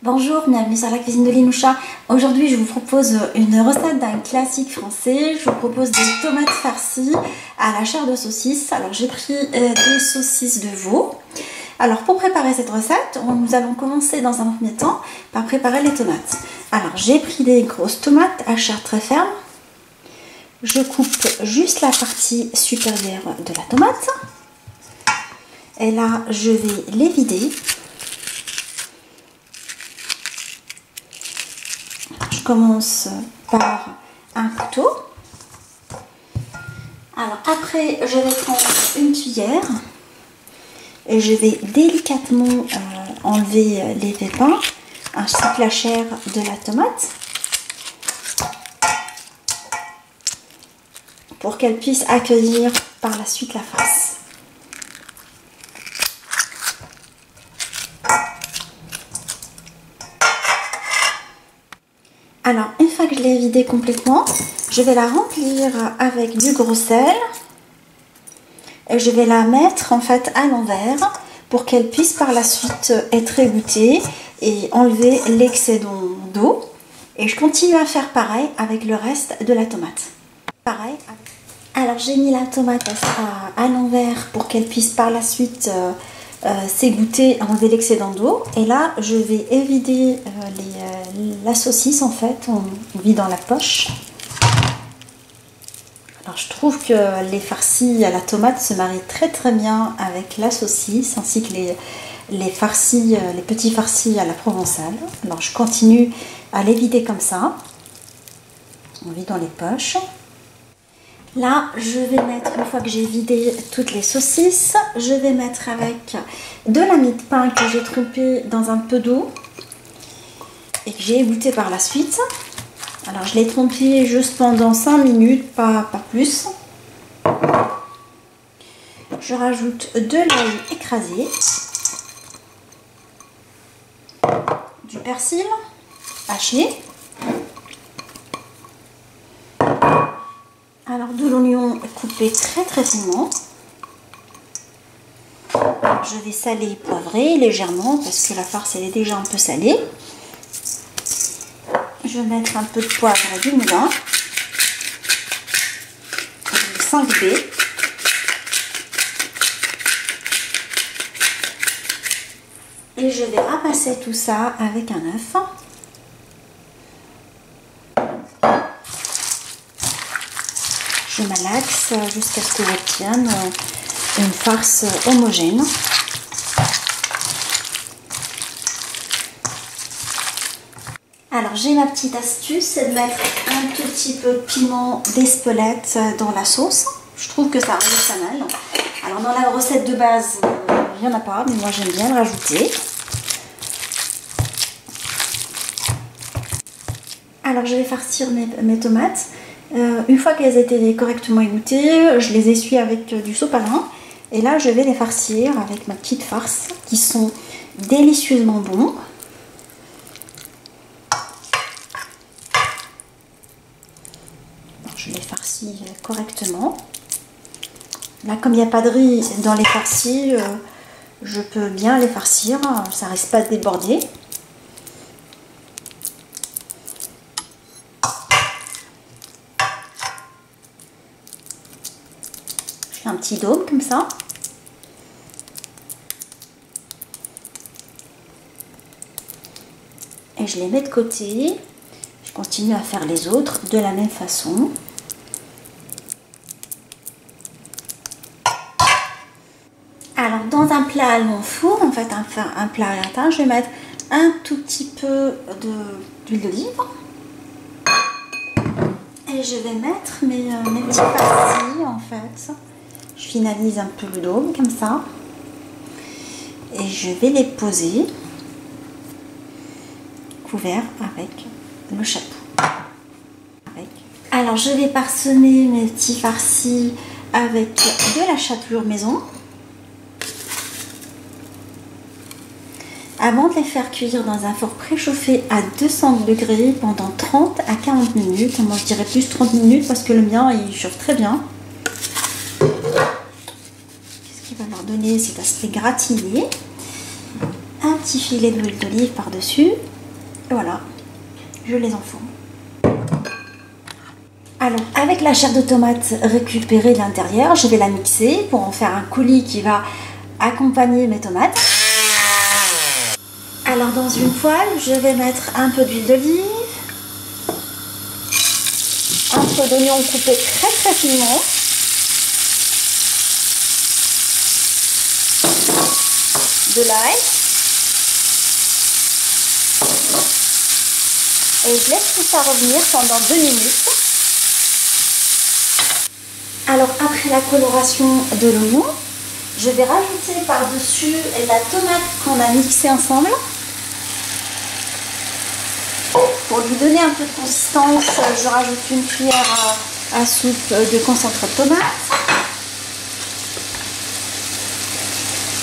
Bonjour, bienvenue sur la cuisine de Linoucha. Aujourd'hui, je vous propose une recette d'un classique français. Je vous propose des tomates farcies à la chair de saucisse. Alors, j'ai pris des saucisses de veau. Alors, pour préparer cette recette, nous allons commencer dans un premier temps par préparer les tomates. Alors, j'ai pris des grosses tomates à chair très ferme. Je coupe juste la partie supérieure de la tomate. Et là, je vais les vider. Je commence par un couteau. Alors après, je vais prendre une cuillère et je vais délicatement enlever les pépins ainsi que la chair de la tomate pour qu'elle puisse accueillir par la suite la farce. Alors, une fois que je l'ai vidée complètement, je vais la remplir avec du gros sel. Et je vais la mettre en fait à l'envers pour qu'elle puisse par la suite être égouttée et enlever l'excédent d'eau. Et je continue à faire pareil avec le reste de la tomate. Pareil. Alors, j'ai mis la tomate à l'envers pour qu'elle puisse par la suite s'égoutter, enlever l'excédent d'eau. Et là, je vais évider la saucisse en fait, on vide dans la poche. Alors je trouve que les farcis à la tomate se marient très bien avec la saucisse, ainsi que les petits farcis à la provençale. Alors je continue à les vider comme ça. On vide dans les poches. Là, je vais mettre, une fois que j'ai vidé toutes les saucisses, je vais mettre avec de la mie de pain que j'ai trempée dans un peu d'eau et que j'ai égoutté par la suite. Alors, je l'ai trempée juste pendant 5 minutes, pas plus. Je rajoute de l'ail écrasé, du persil haché. Alors de l'oignon coupé très finement. Je vais saler et poivrer légèrement parce que la farce elle est déjà un peu salée. Je vais mettre un peu de poivre et du moulin. 5 baies. Et je vais ramasser tout ça avec un œuf. Je malaxe jusqu'à ce que j'obtienne une farce homogène. Alors j'ai ma petite astuce, c'est de mettre un tout petit peu de piment d'Espelette dans la sauce. Je trouve que ça rajoute pas mal. Alors dans la recette de base, il n'y en a pas, mais moi j'aime bien le rajouter. Alors je vais farcir mes tomates. Une fois qu'elles étaient correctement égouttées, je les essuie avec du sopalin. Et là, je vais les farcir avec ma petite farce qui sont délicieusement bons. Je les farcis correctement. Là, comme il n'y a pas de riz dans les farcis, je peux bien les farcir. Ça ne risque pas de déborder. Un petit dôme comme ça. Et je les mets de côté. Je continue à faire les autres de la même façon. Alors dans un plat à long four, en fait un plat à gratin, je vais mettre un tout petit peu d'huile d'olive. Et je vais mettre mes petits farcis en fait. Je finalise un peu le dôme comme ça et je vais les poser couverts avec le chapeau. Alors je vais parsemer mes petits farcis avec de la chapelure maison. Avant de les faire cuire dans un four préchauffé à 200 degrés pendant 30 à 40 minutes. Moi je dirais plus 30 minutes parce que le mien il chauffe très bien. Va leur donner cet aspect gratiné. Un petit filet d'huile d'olive par-dessus. Et voilà, je les enfourne. Alors, avec la chair de tomate récupérée de l'intérieur, je vais la mixer pour en faire un coulis qui va accompagner mes tomates. Alors, dans une poêle, je vais mettre un peu d'huile d'olive, un peu d'oignon coupé très finement, de l'ail, et je laisse tout ça revenir pendant 2 minutes. Alors après la coloration de l'oignon, je vais rajouter par-dessus la tomate qu'on a mixée ensemble. Pour lui donner un peu de consistance, je rajoute une cuillère à soupe de concentré de tomate.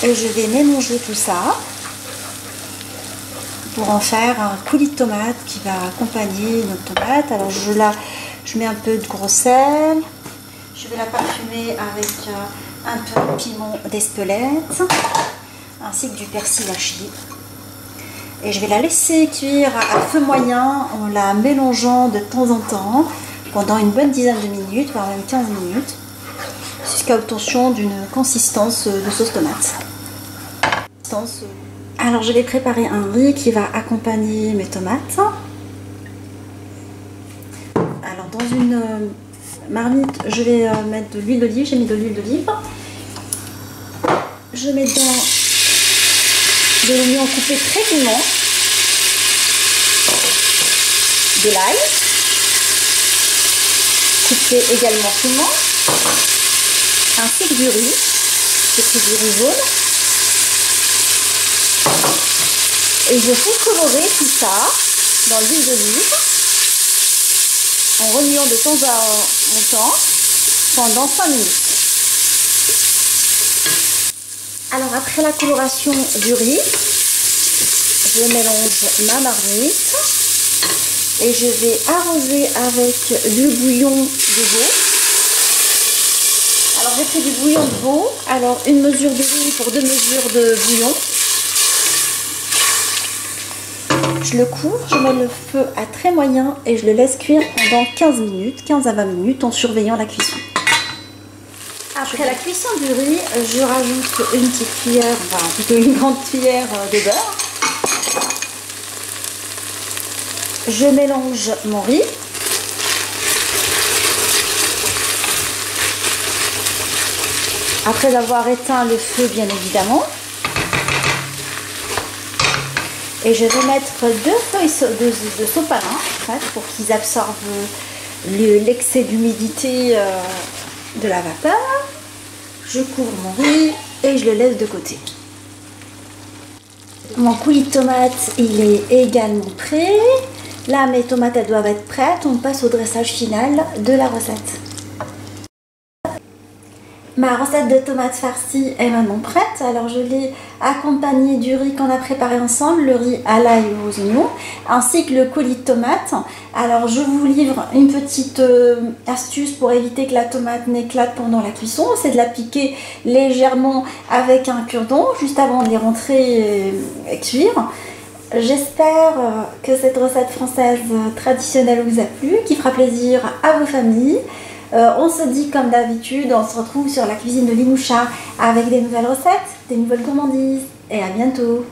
Et je vais mélanger tout ça pour en faire un coulis de tomate qui va accompagner notre tomate. Alors je mets un peu de gros sel. Je vais la parfumer avec un peu de piment d'Espelette ainsi que du persil haché. Et je vais la laisser cuire à feu moyen en la mélangeant de temps en temps pendant une bonne dizaine de minutes, voire même 15 minutes, jusqu'à obtention d'une consistance de sauce tomate. Alors je vais préparer un riz qui va accompagner mes tomates. Alors dans une marmite, je vais mettre de l'huile d'olive. J'ai mis de l'huile d'olive. Je mets dedans de l'oignon coupé très finement, de l'ail coupé également finement, ainsi que du riz. J'ai pris du riz jaune. Et je fais colorer tout ça dans l'huile d'olive en remuant de temps en temps pendant 5 minutes. Alors après la coloration du riz, je mélange ma marmite et je vais arroser avec du bouillon de veau. Alors j'ai pris du bouillon de veau, alors une mesure de riz pour 2 mesures de bouillon. Je le couvre, je mets le feu à très moyen et je le laisse cuire pendant 15 minutes, 15 à 20 minutes en surveillant la cuisson. Après la cuisson du riz, je rajoute une petite cuillère, enfin plutôt une grande cuillère de beurre. Je mélange mon riz. Après avoir éteint le feu, bien évidemment. Et je vais mettre 2 feuilles de sopalin en fait, pour qu'ils absorbent l'excès d'humidité de la vapeur. Je couvre mon riz et je le laisse de côté. Mon coulis de tomates, il est également prêt. Là, mes tomates, elles doivent être prêtes. On passe au dressage final de la recette. Ma recette de tomates farcies est maintenant prête. Alors je l'ai accompagnée du riz qu'on a préparé ensemble, le riz à l'ail et aux oignons, ainsi que le coulis de tomates. Alors je vous livre une petite astuce pour éviter que la tomate n'éclate pendant la cuisson. C'est de la piquer légèrement avec un cure-dent juste avant de les rentrer et cuire. J'espère que cette recette française traditionnelle vous a plu, qui fera plaisir à vos familles. On se dit comme d'habitude, on se retrouve sur la cuisine de Limoucha avec des nouvelles recettes, des nouvelles gourmandises et à bientôt.